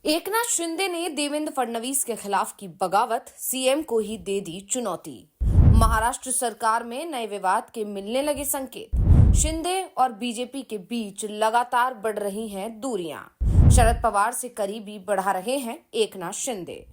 एकनाथ शिंदे ने देवेंद्र फडणवीस के खिलाफ की बगावत, सीएम को ही दे दी चुनौती। महाराष्ट्र सरकार में नए विवाद के मिलने लगे संकेत। शिंदे और बीजेपी के बीच लगातार बढ़ रही हैं दूरियां। शरद पवार से करीबी बढ़ा रहे हैं एकनाथ शिंदे।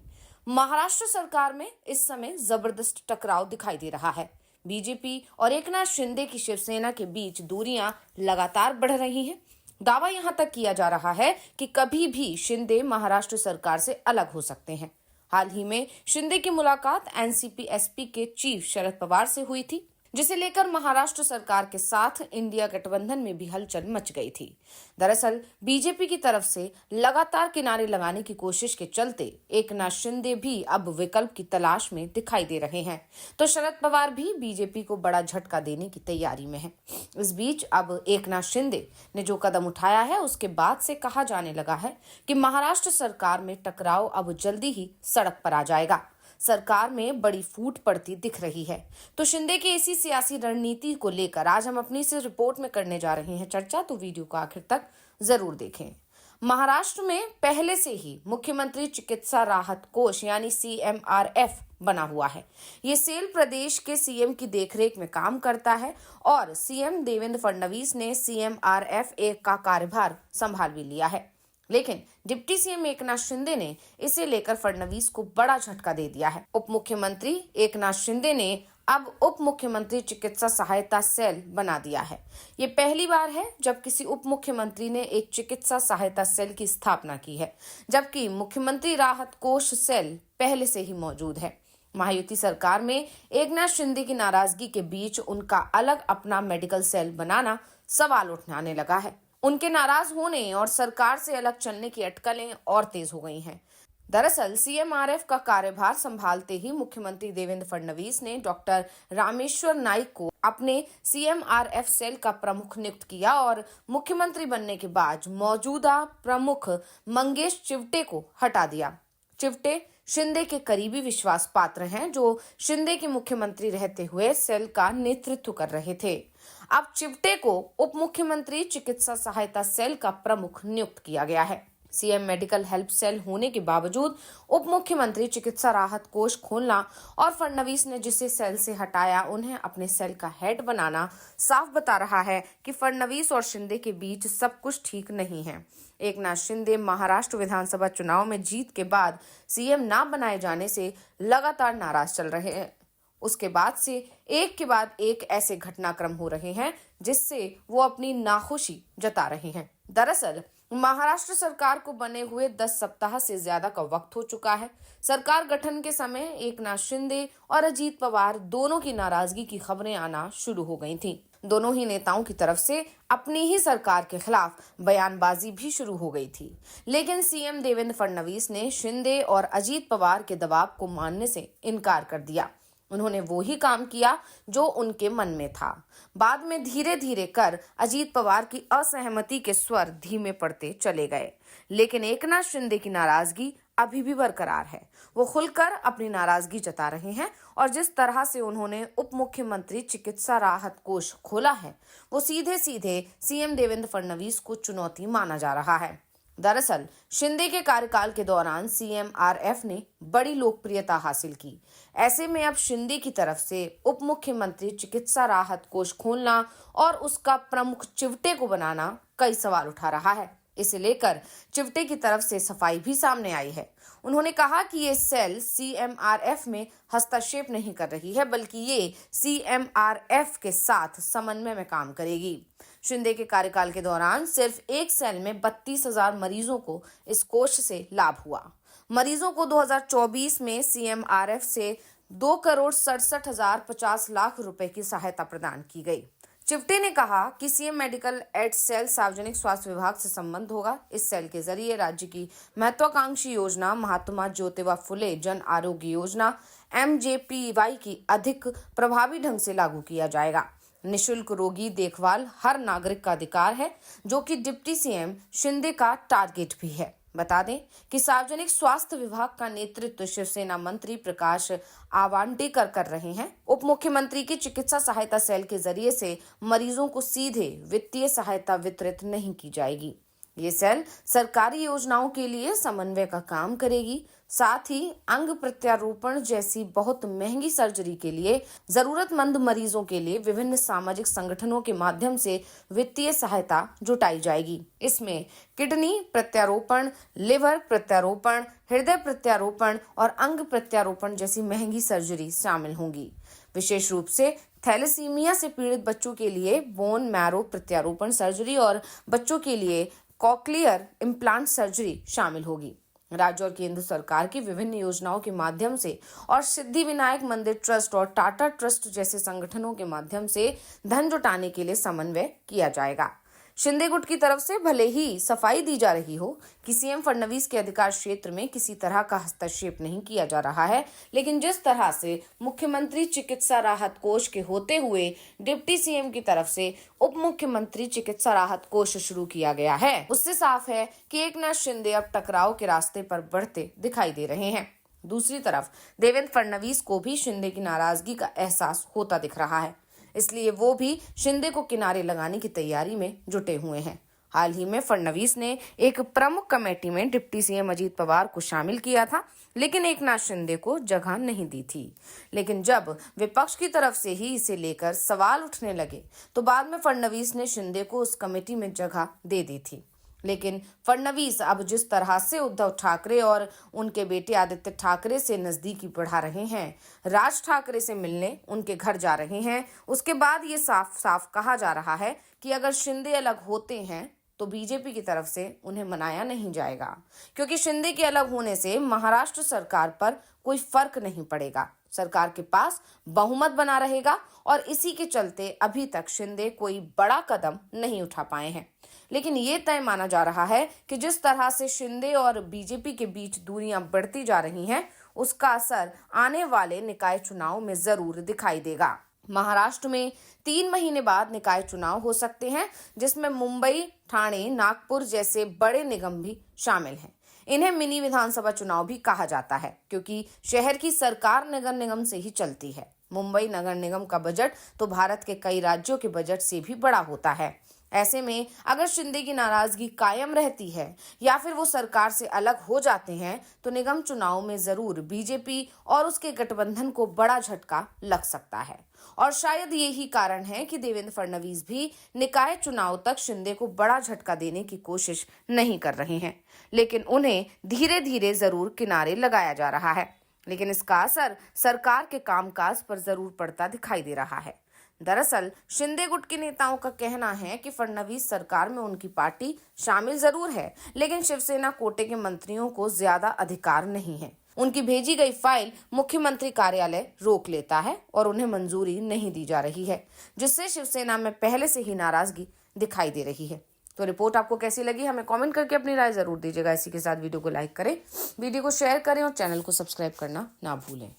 महाराष्ट्र सरकार में इस समय जबरदस्त टकराव दिखाई दे रहा है। बीजेपी और एकनाथ शिंदे की शिवसेना के बीच दूरियां लगातार बढ़ रही हैं। दावा यहां तक किया जा रहा है कि कभी भी शिंदे महाराष्ट्र सरकार से अलग हो सकते हैं। हाल ही में शिंदे की मुलाकात एनसीपी एसपी के चीफ शरद पवार से हुई थी, जिसे लेकर महाराष्ट्र सरकार के साथ इंडिया गठबंधन में भी हलचल मच गई थी। दरअसल बीजेपी की तरफ से लगातार किनारे लगाने की कोशिश के चलते एकनाथ शिंदे भी अब विकल्प की तलाश में दिखाई दे रहे हैं, तो शरद पवार भी बीजेपी को बड़ा झटका देने की तैयारी में है। इस बीच अब एकनाथ शिंदे ने जो कदम उठाया है, उसके बाद से कहा जाने लगा है कि महाराष्ट्र सरकार में टकराव अब जल्दी ही सड़क पर आ जाएगा। सरकार में बड़ी फूट पड़ती दिख रही है। तो शिंदे की इसी सियासी रणनीति को लेकर आज हम अपनी इस रिपोर्ट में करने जा रहे हैं चर्चा, तो वीडियो को आखिर तक जरूर देखें। महाराष्ट्र में पहले से ही मुख्यमंत्री चिकित्सा राहत कोष यानी CMRF बना हुआ है। ये सेल प्रदेश के सीएम की देखरेख में काम करता है और सीएम देवेंद्र फडणवीस ने CMRF एक का कार्यभार संभाल भी लिया है। लेकिन डिप्टी सीएम एकनाथ शिंदे ने इसे लेकर फडणवीस को बड़ा झटका दे दिया है। उप मुख्यमंत्री एकनाथ शिंदे ने अब उप मुख्यमंत्री चिकित्सा सहायता सेल बना दिया है। ये पहली बार है जब किसी उप मुख्यमंत्री ने एक चिकित्सा सहायता सेल की स्थापना की है, जबकि मुख्यमंत्री राहत कोष सेल पहले से ही मौजूद है। महायुति सरकार में एकनाथ शिंदे की नाराजगी के बीच उनका अलग अपना मेडिकल सेल बनाना सवाल उठाने लगा है। उनके नाराज होने और सरकार से अलग चलने की अटकलें और तेज हो गई हैं। दरअसल CMRF का कार्यभार संभालते ही मुख्यमंत्री देवेंद्र फडणवीस ने डॉक्टर रामेश्वर नाइक को अपने CMRF सेल का प्रमुख नियुक्त किया और मुख्यमंत्री बनने के बाद मौजूदा प्रमुख मंगेश चिवटे को हटा दिया। चिवटे शिंदे के करीबी विश्वास पात्र हैं, जो शिंदे के मुख्यमंत्री रहते हुए सेल का नेतृत्व कर रहे थे। अब चिवटे को उप मुख्यमंत्री चिकित्सा सहायता सेल का प्रमुख नियुक्त किया गया है। सीएम मेडिकल हेल्प सेल होने के बावजूद उप मुख्यमंत्री चिकित्सा राहत कोष खोलना और फडणवीस ने जिसे सेल से हटाया उन्हें अपने सेल का हेड बनाना साफ बता रहा है कि फडणवीस और शिंदे के बीच सब कुछ ठीक नहीं है। एकनाथ शिंदे महाराष्ट्र विधानसभा चुनाव में जीत के बाद सीएम ना बनाए जाने से लगातार नाराज चल रहे हैं। उसके बाद से एक के बाद एक ऐसे घटनाक्रम हो रहे हैं जिससे वो अपनी नाखुशी जता रहे हैं। दरअसल महाराष्ट्र सरकार को बने हुए 10 सप्ताह से ज्यादा का वक्त हो चुका है। सरकार गठन के समय एकनाथ शिंदे और अजीत पवार दोनों की नाराजगी की खबरें आना शुरू हो गई थीं। दोनों ही नेताओं की तरफ से अपनी ही सरकार के खिलाफ बयानबाजी भी शुरू हो गई थी, लेकिन सीएम देवेंद्र फडणवीस ने शिंदे और अजीत पवार के दबाव को मानने से इनकार कर दिया। उन्होंने वो ही काम किया जो उनके मन में था। बाद में धीरे धीरे कर अजीत पवार की असहमति के स्वर धीमे पड़ते चले गए, लेकिन एकनाथ शिंदे की नाराजगी अभी भी बरकरार है। वो खुलकर अपनी नाराजगी जता रहे हैं और जिस तरह से उन्होंने उप मुख्यमंत्री चिकित्सा राहत कोष खोला है, वो सीधे सीधे सीएम देवेंद्र फडणवीस को चुनौती माना जा रहा है। दरअसल शिंदे के कार्यकाल के दौरान CMRF ने बड़ी लोकप्रियता हासिल की। ऐसे में अब शिंदे की तरफ से उप मुख्यमंत्री चिकित्सा राहत कोष खोलना और उसका प्रमुख चिवटे को बनाना कई सवाल उठा रहा है। इसे लेकर चिवटे की तरफ से सफाई भी सामने आई है। उन्होंने कहा कि ये सेल CMRF में हस्तक्षेप नहीं कर रही है, बल्कि ये CMRF के साथ समन्वय में काम करेगी। शिंदे के कार्यकाल के दौरान सिर्फ एक सेल में 32,000 मरीजों को इस कोष से लाभ हुआ। मरीजों को 2024 में CMRF से 2,67,50 रुपए की सहायता प्रदान की गई। चिवटे ने कहा कि सीएम मेडिकल एड सेल सार्वजनिक स्वास्थ्य विभाग से संबंध होगा। इस सेल के जरिए राज्य की महत्वाकांक्षी योजना महात्मा ज्योतिबा फुले जन आरोग्य योजना MJPY की अधिक प्रभावी ढंग से लागू किया जाएगा। निशुल्क रोगी देखभाल हर नागरिक का अधिकार है, जो कि डिप्टी सीएम शिंदे का टारगेट भी है। बता दें कि सार्वजनिक स्वास्थ्य विभाग का नेतृत्व शिवसेना मंत्री प्रकाश आवांटेकर कर रहे हैं। उप मुख्यमंत्री की चिकित्सा सहायता सेल के जरिए से मरीजों को सीधे वित्तीय सहायता वितरित नहीं की जाएगी। ये सेल सरकारी योजनाओं के लिए समन्वय का काम करेगी। साथ ही अंग प्रत्यारोपण जैसी बहुत महंगी सर्जरी के लिए जरूरतमंद मरीजों के लिए विभिन्न सामाजिक संगठनों के माध्यम से वित्तीय सहायता जुटाई जाएगी। इसमें किडनी प्रत्यारोपण, लिवर प्रत्यारोपण, हृदय प्रत्यारोपण और अंग प्रत्यारोपण जैसी महंगी सर्जरी शामिल होंगी। विशेष रूप से थैलेसीमिया से पीड़ित बच्चों के लिए बोन मैरो प्रत्यारोपण सर्जरी और बच्चों के लिए कॉक्लियर इम्प्लांट सर्जरी शामिल होगी। राज्य और केंद्र सरकार की विभिन्न योजनाओं के माध्यम से और सिद्धि विनायक मंदिर ट्रस्ट और टाटा ट्रस्ट जैसे संगठनों के माध्यम से धन जुटाने के लिए समन्वय किया जाएगा। शिंदे गुट की तरफ से भले ही सफाई दी जा रही हो कि सीएम फडणवीस के अधिकार क्षेत्र में किसी तरह का हस्तक्षेप नहीं किया जा रहा है, लेकिन जिस तरह से मुख्यमंत्री चिकित्सा राहत कोष के होते हुए डिप्टी सीएम की तरफ से उप मुख्यमंत्री चिकित्सा राहत कोष शुरू किया गया है, उससे साफ है कि एकनाथ शिंदे अब टकराव के रास्ते पर बढ़ते दिखाई दे रहे हैं। दूसरी तरफ देवेंद्र फडणवीस को भी शिंदे की नाराजगी का एहसास होता दिख रहा है, इसलिए वो भी शिंदे को किनारे लगाने की तैयारी में जुटे हुए हैं। हाल ही में फडणवीस ने एक प्रमुख कमेटी में डिप्टी सीएम अजीत पवार को शामिल किया था, लेकिन एकनाथ शिंदे को जगह नहीं दी थी। लेकिन जब विपक्ष की तरफ से ही इसे लेकर सवाल उठने लगे तो बाद में फडणवीस ने शिंदे को उस कमेटी में जगह दे दी थी। लेकिन फडणवीस अब जिस तरह से उद्धव ठाकरे और उनके बेटे आदित्य ठाकरे से नजदीकी बढ़ा रहे हैं, राज ठाकरे से मिलने उनके घर जा रहे हैं, उसके बाद ये साफ साफ कहा जा रहा है कि अगर शिंदे अलग होते हैं तो बीजेपी की तरफ से उन्हें मनाया नहीं जाएगा, क्योंकि शिंदे के अलग होने से महाराष्ट्र सरकार पर कोई फर्क नहीं पड़ेगा। सरकार के पास बहुमत बना रहेगा और इसी के चलते अभी तक शिंदे कोई बड़ा कदम नहीं उठा पाए हैं। लेकिन ये तय माना जा रहा है कि जिस तरह से शिंदे और बीजेपी के बीच दूरियां बढ़ती जा रही हैं, उसका असर आने वाले निकाय चुनाव में जरूर दिखाई देगा। महाराष्ट्र में 3 महीने बाद निकाय चुनाव हो सकते हैं, जिसमें मुंबई, ठाणे, नागपुर जैसे बड़े निगम भी शामिल हैं। इन्हें मिनी विधानसभा चुनाव भी कहा जाता है, क्योंकि शहर की सरकार नगर निगम से ही चलती है। मुंबई नगर निगम का बजट तो भारत के कई राज्यों के बजट से भी बड़ा होता है। ऐसे में अगर शिंदे की नाराजगी कायम रहती है या फिर वो सरकार से अलग हो जाते हैं तो निगम चुनाव में जरूर बीजेपी और उसके गठबंधन को बड़ा झटका लग सकता है। और शायद यही कारण है कि देवेंद्र फडणवीस भी निकाय चुनाव तक शिंदे को बड़ा झटका देने की कोशिश नहीं कर रहे हैं, लेकिन उन्हें धीरे धीरे जरूर किनारे लगाया जा रहा है। लेकिन इसका असर सरकार के कामकाज पर जरूर पड़ता दिखाई दे रहा है। दरअसल शिंदे गुट के नेताओं का कहना है कि फडणवीस सरकार में उनकी पार्टी शामिल जरूर है, लेकिन शिवसेना कोटे के मंत्रियों को ज्यादा अधिकार नहीं है। उनकी भेजी गई फाइल मुख्यमंत्री कार्यालय रोक लेता है और उन्हें मंजूरी नहीं दी जा रही है, जिससे शिवसेना में पहले से ही नाराजगी दिखाई दे रही है। तो रिपोर्ट आपको कैसी लगी, हमें कमेंट करके अपनी राय जरूर दीजिएगा। इसी के साथ वीडियो को लाइक करें, वीडियो को शेयर करें और चैनल को सब्सक्राइब करना ना भूलें।